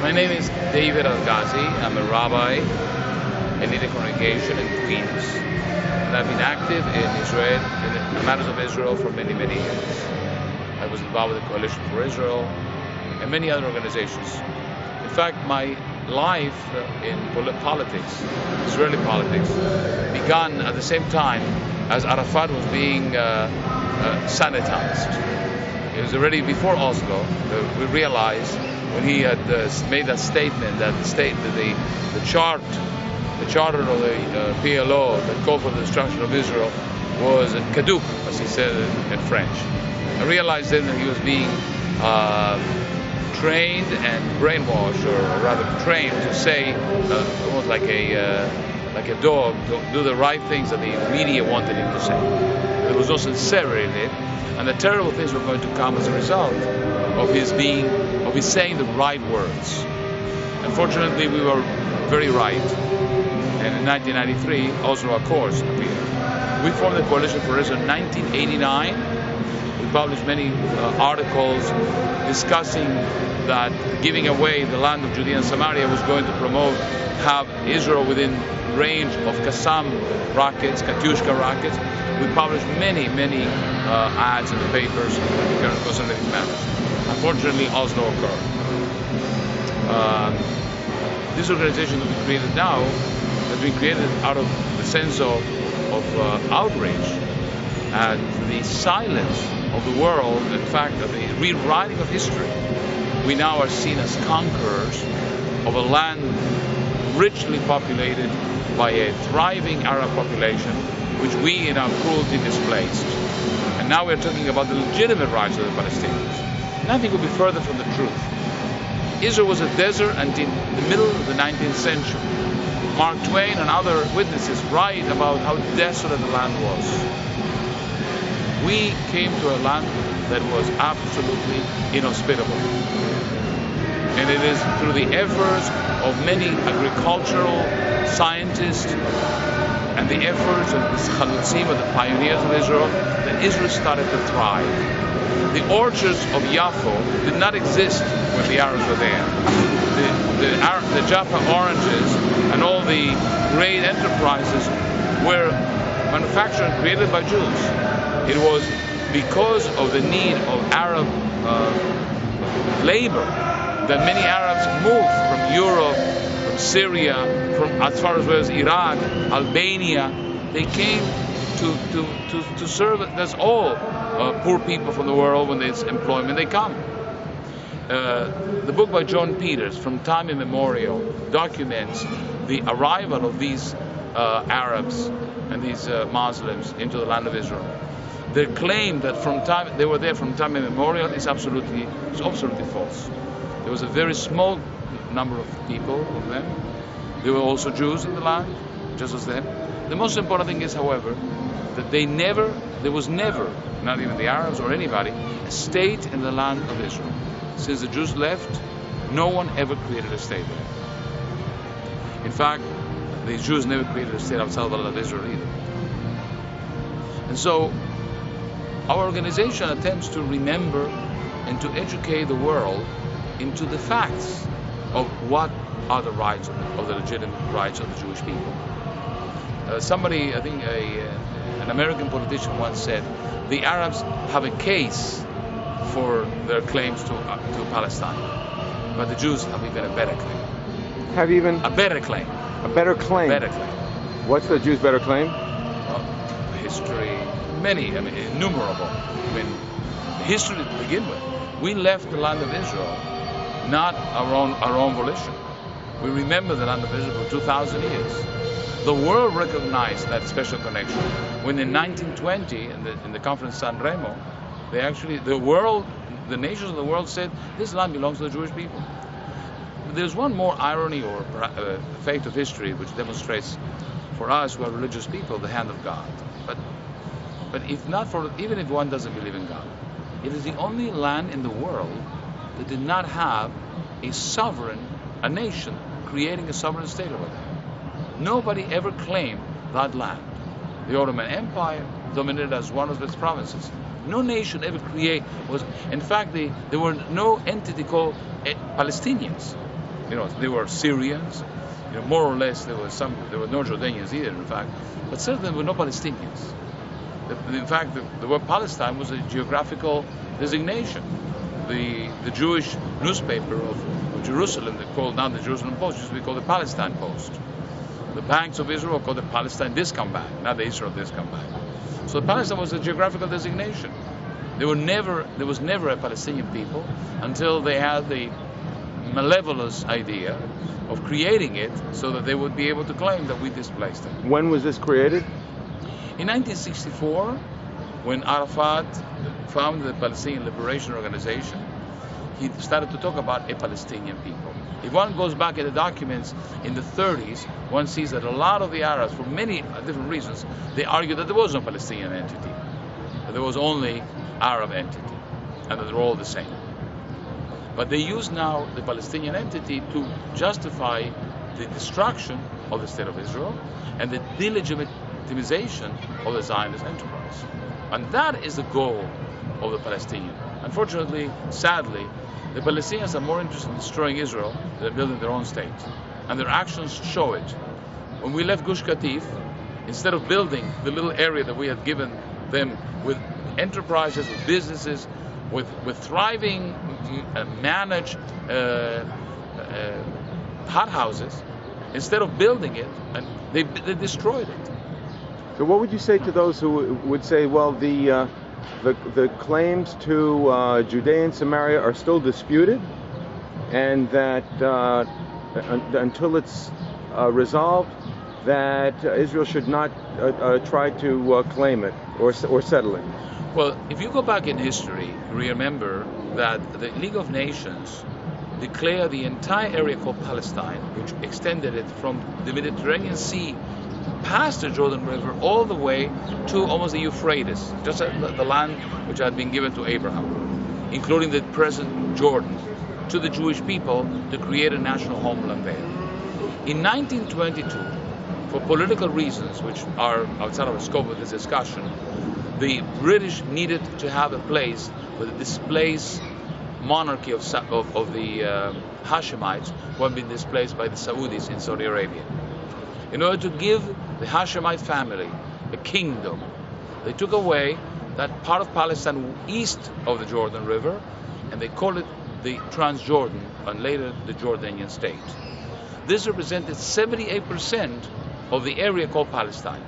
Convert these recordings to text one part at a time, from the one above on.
My name is David Algaze. I'm a rabbi. I lead a congregation in Queens. And I've been active in Israel, in the matters of Israel for many, many years. I was involved with the Coalition for Israel and many other organizations. In fact, my life in politics, Israeli politics, began at the same time as Arafat was being sanitized. It was already before Oslo. We realized when he had made that statement that the charter of the PLO that called for the destruction of Israel was caduc, as he said in French. I realized then that he was being trained and brainwashed, or rather trained to say almost like a dog, to do the right things that the media wanted him to say. There was no sincerity in it, and the terrible things were going to come as a result of his saying the right words. Unfortunately, we were very right, and in 1993, Oslo Accords appeared. We formed the Coalition for Israel in 1989. We published many articles discussing that giving away the land of Judea and Samaria was going to have Israel within range of Qassam rockets, Katyushka rockets. We published many ads in the papers concerning these matters. Unfortunately, Oslo occurred. This organization that we created now has been created out of the sense of outrage at the silence of the world, in fact, of the rewriting of history. We now are seen as conquerors of a land richly populated by a thriving Arab population, which we in our cruelty displaced. And now we're talking about the legitimate rights of the Palestinians. Nothing could be further from the truth. Israel was a desert until the middle of the 19th century. Mark Twain and other witnesses write about how desolate the land was. We came to a land that was absolutely inhospitable. And it is through the efforts of many agricultural scientists and the efforts of the chalutzim, of the pioneers of Israel, that Israel started to thrive. The orchards of Yafo did not exist when the Arabs were there. The Jaffa oranges and all the great enterprises were manufactured and created by Jews. It was because of the need of Arab labor that many Arabs moved from Europe, from Syria, from as far as Iraq, Albania. They came to serve as all poor people from the world. When there's employment, they come. The book by John Peters, From Time Immemorial, documents the arrival of these Arabs and these Muslims into the land of Israel. Their claim that they were there from time immemorial is absolutely false. There was a very small number of people of them. There were also Jews in the land, just as them. The most important thing is, however, that there was never, not even the Arabs or anybody, a state in the land of Israel. Since the Jews left, no one ever created a state there. In fact, the Jews never created a state outside of the land of Israel either. And so, our organization attempts to remember and to educate the world into the facts of what are the rights of the legitimate rights of the Jewish people. Somebody, I think an American politician once said, the Arabs have a case for their claims to Palestine, but the Jews have even a better claim. A better claim. A better claim? Better claim. What's the Jews' better claim? History, innumerable. History to begin with. We left the land of Israel, not our own volition. We remember the land of Israel for 2,000 years. The world recognized that special connection when in 1920, in the conference San Remo, the nations of the world said, this land belongs to the Jewish people. There's one more irony or fact of history which demonstrates for us who are religious people the hand of God. But even if one doesn't believe in God, it is the only land in the world that did not have a nation creating a sovereign state over there. Nobody ever claimed that land. The Ottoman Empire dominated as one of its provinces. No nation ever in fact, there were no entity called Palestinians. they were Syrians. More or less there were no Jordanians either, in fact, but certainly there were no Palestinians. In fact, the word Palestine was a geographical designation. The Jewish newspaper of Jerusalem, they called now the Jerusalem Post, used to be called the Palestine Post. The banks of Israel were called the Palestine Discount Bank, not the Israel Discount Bank. So Palestine was a geographical designation. There was never a Palestinian people until they had the malevolent idea of creating it so that they would be able to claim that we displaced them. When was this created? In 1964, when Arafat founded the Palestinian Liberation Organization, he started to talk about a Palestinian people. If one goes back in the documents in the 30s, one sees that a lot of the Arabs, for many different reasons, they argued that there was no Palestinian entity, that there was only Arab entity, and that they're all the same. But they use now the Palestinian entity to justify the destruction of the State of Israel and the delegitimization of the Zionist enterprise. And that is the goal of the Palestinian. Unfortunately, sadly, the Palestinians are more interested in destroying Israel than building their own state. And their actions show it. When we left Gush Katif, instead of building the little area that we had given them with enterprises, with businesses, with thriving, managed hothouses, instead of building it, and they destroyed it. So what would you say to those who would say, well, the claims to Judea and Samaria are still disputed, and that until it's resolved, that Israel should not try to claim it or settle it? Well, if you go back in history, remember that the League of Nations declared the entire area called Palestine, which extended it from the Mediterranean Sea past the Jordan River all the way to almost the Euphrates, just the land which had been given to Abraham, including the present Jordan, to the Jewish people to create a national homeland there. In 1922, for political reasons which are outside of the scope of this discussion, the British needed to have a place for the displaced monarchy of the Hashemites who had been displaced by the Saudis in Saudi Arabia. In order to give the Hashemite family a kingdom, they took away that part of Palestine east of the Jordan River, and they called it the Transjordan, and later the Jordanian state. This represented 78% of the area called Palestine.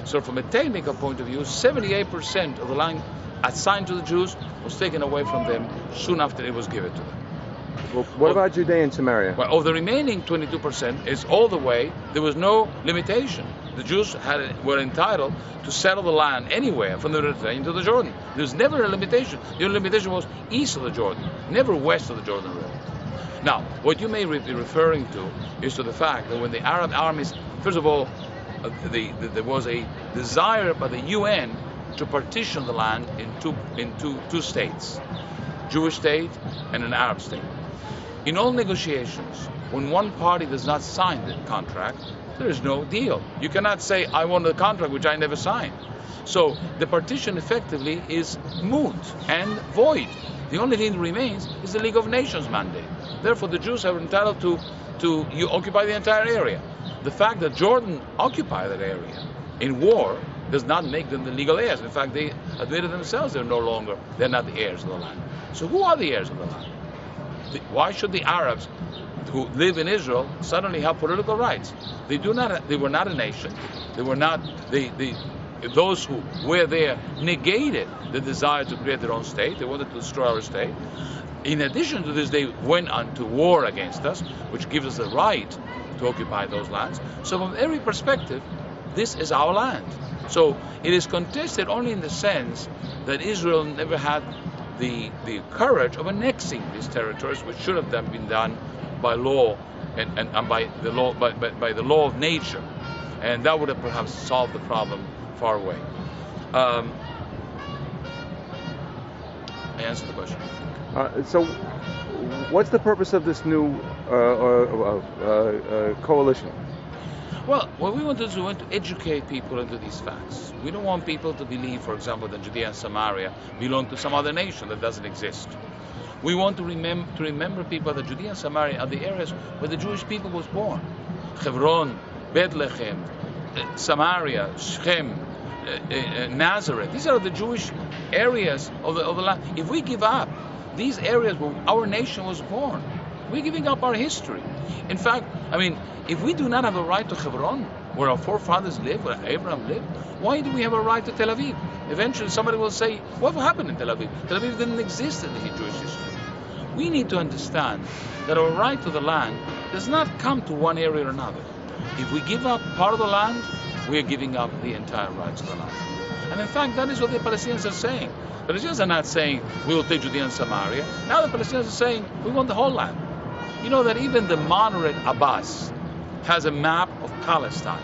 So from a technical point of view, 78% of the land assigned to the Jews was taken away from them soon after it was given to them. Well, what about Judea and Samaria? Well, of the remaining 22% is all the way, there was no limitation. The Jews were entitled to settle the land anywhere from the Mediterranean to the Jordan. There was never a limitation. The only limitation was east of the Jordan, never west of the Jordan River. Now, what you may be referring to is to the fact that when the Arab armies, first of all, there was a desire by the UN to partition the land into two states, Jewish state and an Arab state. In all negotiations, when one party does not sign the contract, there is no deal. You cannot say, I want a contract which I never signed. So the partition effectively is moot and void. The only thing that remains is the League of Nations mandate. Therefore, the Jews are entitled to occupy the entire area. The fact that Jordan occupied that area in war does not make them the legal heirs. In fact, they admitted themselves they're not the heirs of the land. So who are the heirs of the land? Why should the Arabs who live in Israel suddenly have political rights? They were not a nation. Those who were there negated the desire to create their own state. They wanted to destroy our state. In addition to this, they went on to war against us, which gives us the right to occupy those lands. So from every perspective, this is our land. So it is contested only in the sense that Israel never had the courage of annexing these territories, which should have been done by law and by the law of nature, and that would have perhaps solved the problem far away. I answered the question. So, what's the purpose of this new coalition? Well, what we want to do is we want to educate people into these facts. We don't want people to believe, for example, that Judea and Samaria belong to some other nation that doesn't exist. We want to remember people that Judea and Samaria are the areas where the Jewish people was born. Hebron, Bethlehem, Samaria, Shechem, Nazareth. These are the Jewish areas of the land. If we give up these areas where our nation was born, we're giving up our history. In fact, if we do not have a right to Hebron, where our forefathers lived, where Abraham lived, why do we have a right to Tel Aviv? Eventually somebody will say, what happened in Tel Aviv? Tel Aviv didn't exist in the Jewish history. We need to understand that our right to the land does not come to one area or another. If we give up part of the land, we are giving up the entire rights of the land. And in fact, that is what the Palestinians are saying. The Palestinians are not saying, we will take Judea and Samaria. Now the Palestinians are saying, we want the whole land. You know that even the moderate Abbas has a map of Palestine,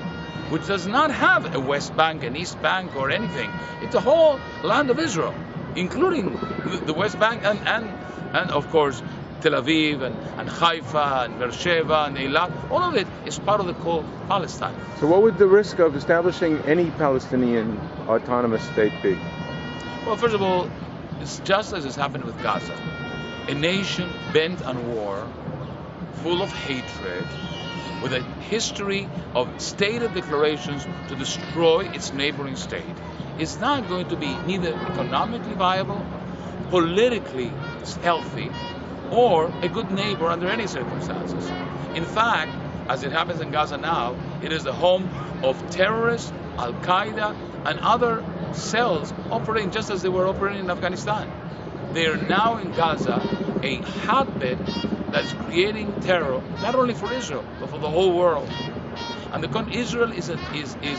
which does not have a West Bank, an East Bank, or anything. It's a whole land of Israel, including the West Bank and of course, Tel Aviv and Haifa and Beersheba and Eilat. All of it is part of the whole Palestine. So what would the risk of establishing any Palestinian autonomous state be? Well, first of all, it's just as has happened with Gaza. A nation bent on war, full of hatred, with a history of stated declarations to destroy its neighboring state, is not going to be neither economically viable, politically healthy, or a good neighbor under any circumstances. In fact, as it happens in Gaza now, it is the home of terrorists, Al-Qaeda, and other cells operating just as they were operating in Afghanistan. They are now in Gaza a hotbed that's creating terror, not only for Israel, but for the whole world. And Israel is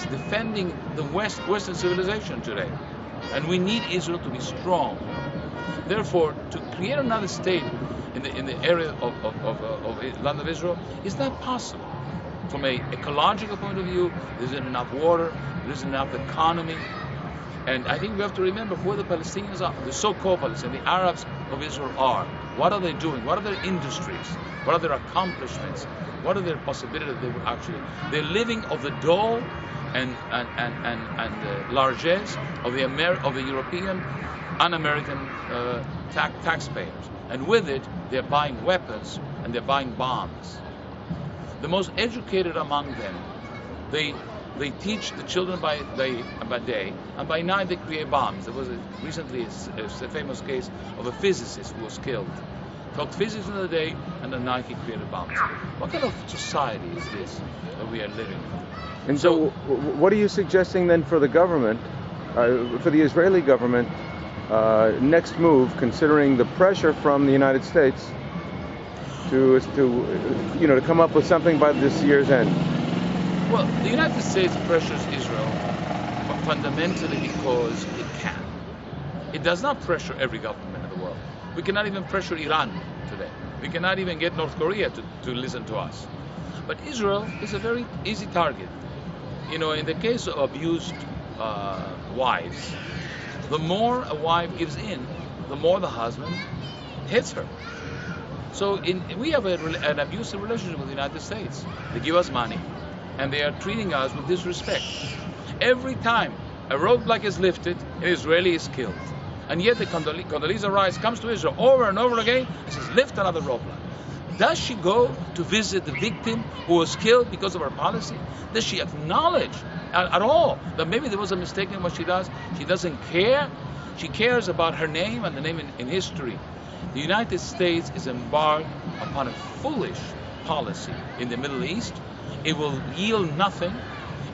defending the Western civilization today. And we need Israel to be strong. Therefore, to create another state in the area of land of Israel is not possible. From an ecological point of view, there isn't enough water, there isn't enough economy. And I think we have to remember who the Palestinians are, the so-called Palestinians, the Arabs of Israel are. What are they doing? What are their industries? What are their accomplishments? What are their possibilities? They're living of the dole and the largesse of the European, un-American taxpayers. And with it, they're buying weapons and they're buying bombs. The most educated among them, they teach the children by day, and by night they create bombs. There was recently a famous case of a physicist who was killed. Taught physics in the day, and at night he created bombs. What kind of society is this that we are living in? And so what are you suggesting then for the government, for the Israeli government, next move, considering the pressure from the United States to come up with something by this year's end? Well, the United States pressures Israel fundamentally because it can. It does not pressure every government in the world. We cannot even pressure Iran today. We cannot even get North Korea to listen to us. But Israel is a very easy target. In the case of abused wives, the more a wife gives in, the more the husband hits her. So we have an abusive relationship with the United States. They give us money, and they are treating us with disrespect. Every time a roadblock is lifted, an Israeli is killed. And yet the Condoleezza Rice comes to Israel over and over again and says, lift another roadblock. Does she go to visit the victim who was killed because of her policy? Does she acknowledge at all that maybe there was a mistake in what she does? She doesn't care. She cares about her name and the name in history. The United States is embarked upon a foolish policy in the Middle East. It will yield nothing,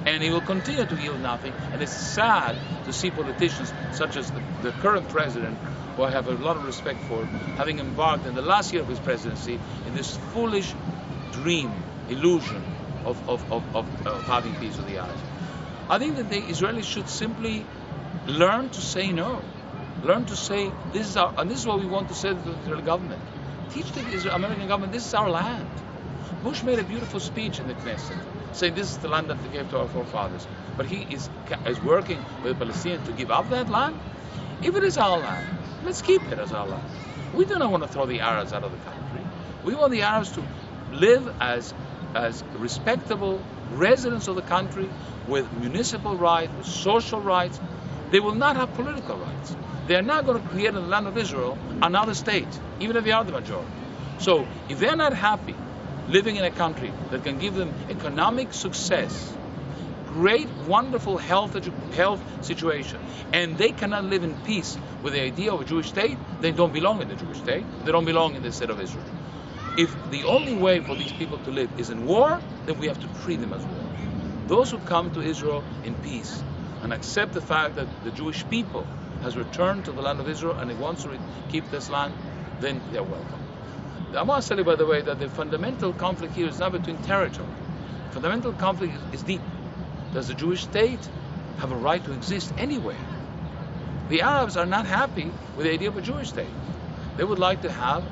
and it will continue to yield nothing. And it's sad to see politicians such as the current president, who I have a lot of respect for, having embarked in the last year of his presidency in this foolish dream, illusion of having peace with the Arabs. I think that the Israelis should simply learn to say no. Learn to say, this is what we want to say to the Israeli government. Teach the American government, this is our land. Bush made a beautiful speech in the Knesset, saying this is the land that they gave to our forefathers. But he is working with the Palestinians to give up that land. If it is our land, let's keep it as our land. We do not want to throw the Arabs out of the country. We want the Arabs to live as respectable residents of the country with municipal rights, with social rights. They will not have political rights. they're not going to create in the land of Israel another state, even if they are the majority. So if they're not happy living in a country that can give them economic success, great, wonderful health situation, and they cannot live in peace with the idea of a Jewish state, they don't belong in the Jewish state. They don't belong in the state of Israel. If the only way for these people to live is in war, then we have to treat them as war. Those who come to Israel in peace and accept the fact that the Jewish people has returned to the land of Israel and it wants to keep this land, then they're welcome. I want to tell you, by the way, that the fundamental conflict here is not between territory. Fundamental conflict is deep. Does the Jewish state have a right to exist anywhere? The Arabs are not happy with the idea of a Jewish state. They would like to have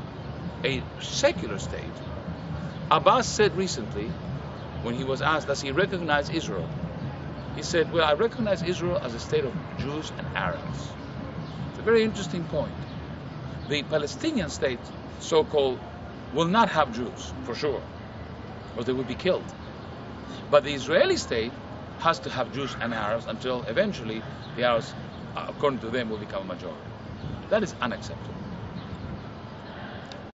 a secular state. Abbas said recently, when he was asked, does he recognize Israel? He said, well, I recognize Israel as a state of Jews and Arabs. It's a very interesting point. The Palestinian state, so-called, will not have Jews, for sure, or they will be killed. But the Israeli state has to have Jews and Arabs until eventually the Arabs, according to them, will become a majority. That is unacceptable.